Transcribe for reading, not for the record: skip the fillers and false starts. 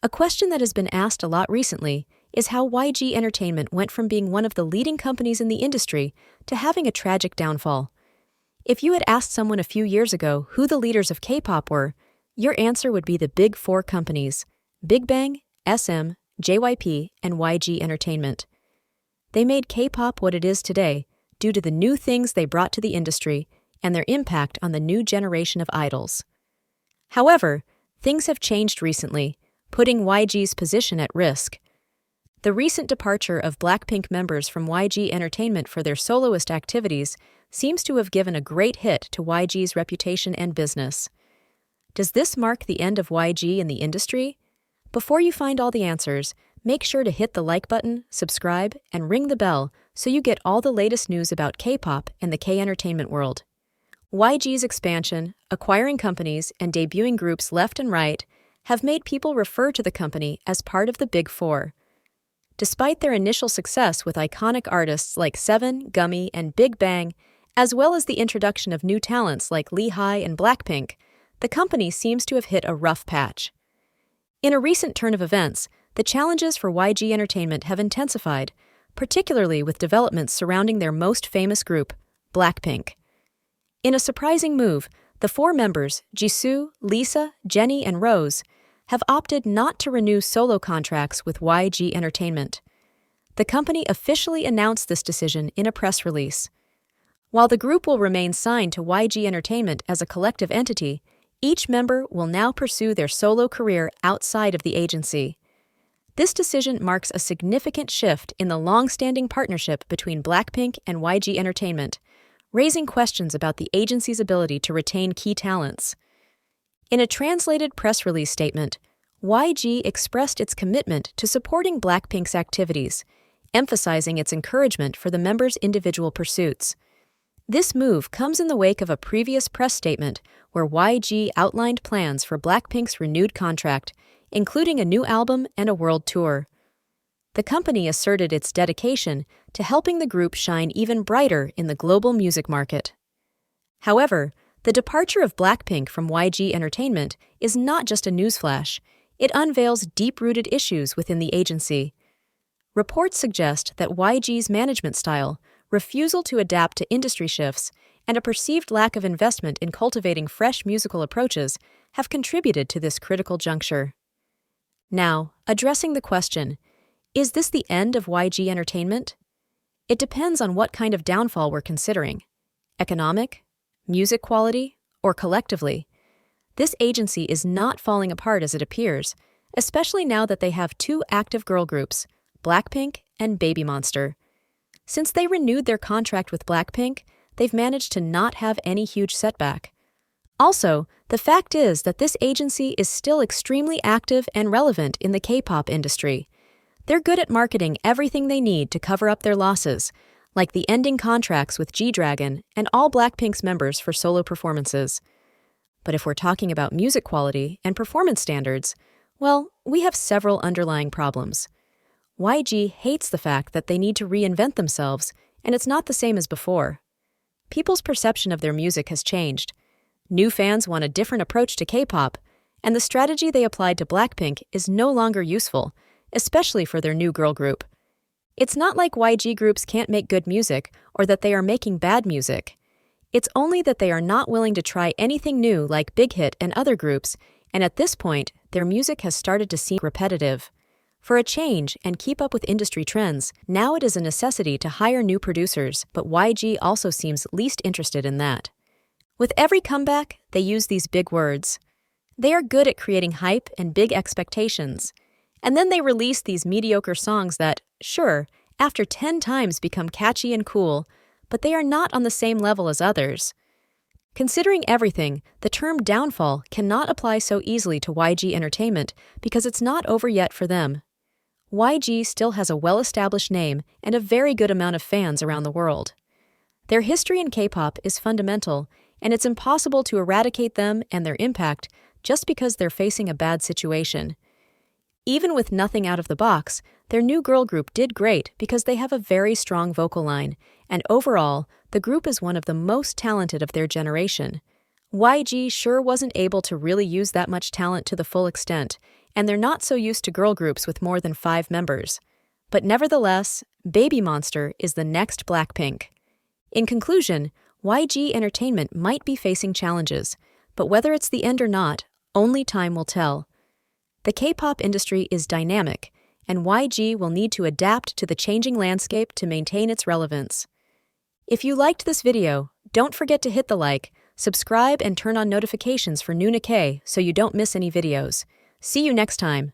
A question that has been asked a lot recently is how YG Entertainment went from being one of the leading companies in the industry to having a tragic downfall. If you had asked someone a few years ago who the leaders of K-pop were, your answer would be the big four companies: Big Bang, SM, JYP, and YG Entertainment. They made K-pop what it is today due to the new things they brought to the industry and their impact on the new generation of idols. However, things have changed recently, putting YG's position at risk. The recent departure of BlackPink members from YG Entertainment for their soloist activities seems to have given a great hit to YG's reputation and business. Does this mark the end of YG in the industry? Before you find all the answers, make sure to hit the like button, subscribe, and ring the bell so you get all the latest news about K-pop and the K-entertainment world. YG's expansion, acquiring companies, and debuting groups left and right have made people refer to the company as part of the Big Four. Despite their initial success with iconic artists like Seven, Gummy, and Big Bang, as well as the introduction of new talents like Lee-Hi and BlackPink, the company seems to have hit a rough patch. In a recent turn of events, the challenges for YG Entertainment have intensified, particularly with developments surrounding their most famous group, BlackPink. In a surprising move, the four members, Jisoo, Lisa, Jennie, and Rose, have opted not to renew solo contracts with YG Entertainment. The company officially announced this decision in a press release. While the group will remain signed to YG Entertainment as a collective entity, each member will now pursue their solo career outside of the agency. This decision marks a significant shift in the long-standing partnership between BlackPink and YG Entertainment, raising questions about the agency's ability to retain key talents. In a translated press release statement, YG expressed its commitment to supporting BlackPink's activities, emphasizing its encouragement for the members' individual pursuits. This move comes in the wake of a previous press statement where YG outlined plans for BlackPink's renewed contract, including a new album and a world tour. The company asserted its dedication to helping the group shine even brighter in the global music market. However, the departure of BlackPink from YG Entertainment is not just a newsflash. It unveils deep-rooted issues within the agency. Reports suggest that YG's management style, refusal to adapt to industry shifts, and a perceived lack of investment in cultivating fresh musical approaches have contributed to this critical juncture. Now, addressing the question, is this the end of YG Entertainment? It depends on what kind of downfall we're considering: economic, music quality, or collectively. This agency is not falling apart as it appears, especially now that they have two active girl groups, BlackPink and BABYMONSTER. Since they renewed their contract with BlackPink, they've managed to not have any huge setback. Also, the fact is that this agency is still extremely active and relevant in the K-pop industry. They're good at marketing everything they need to cover up their losses, like the ending contracts with G-Dragon and all BlackPink's members for solo performances. But if we're talking about music quality and performance standards, well, we have several underlying problems. YG hates the fact that they need to reinvent themselves, and it's not the same as before. People's perception of their music has changed. New fans want a different approach to K-pop, and the strategy they applied to BlackPink is no longer useful, especially for their new girl group. It's not like YG groups can't make good music or that they are making bad music. It's only that they are not willing to try anything new like Big Hit and other groups, and at this point, their music has started to seem repetitive. For a change and keep up with industry trends, now it is a necessity to hire new producers, but YG also seems least interested in that. With every comeback, they use these big words. They are good at creating hype and big expectations. And then they release these mediocre songs that, sure, after 10 times become catchy and cool, but they are not on the same level as others. Considering everything, the term downfall cannot apply so easily to YG Entertainment because it's not over yet for them. YG still has a well-established name and a very good amount of fans around the world. Their history in K-pop is fundamental, and it's impossible to eradicate them and their impact just because they're facing a bad situation. Even with nothing out of the box, their new girl group did great because they have a very strong vocal line, and overall, the group is one of the most talented of their generation. YG sure wasn't able to really use that much talent to the full extent, and they're not so used to girl groups with more than 5 members. But nevertheless, BABYMONSTER is the next BlackPink. In conclusion, YG Entertainment might be facing challenges, but whether it's the end or not, only time will tell. The K-pop industry is dynamic, and YG will need to adapt to the changing landscape to maintain its relevance. If you liked this video, don't forget to hit the like, subscribe, and turn on notifications for NoonaK so you don't miss any videos. See you next time.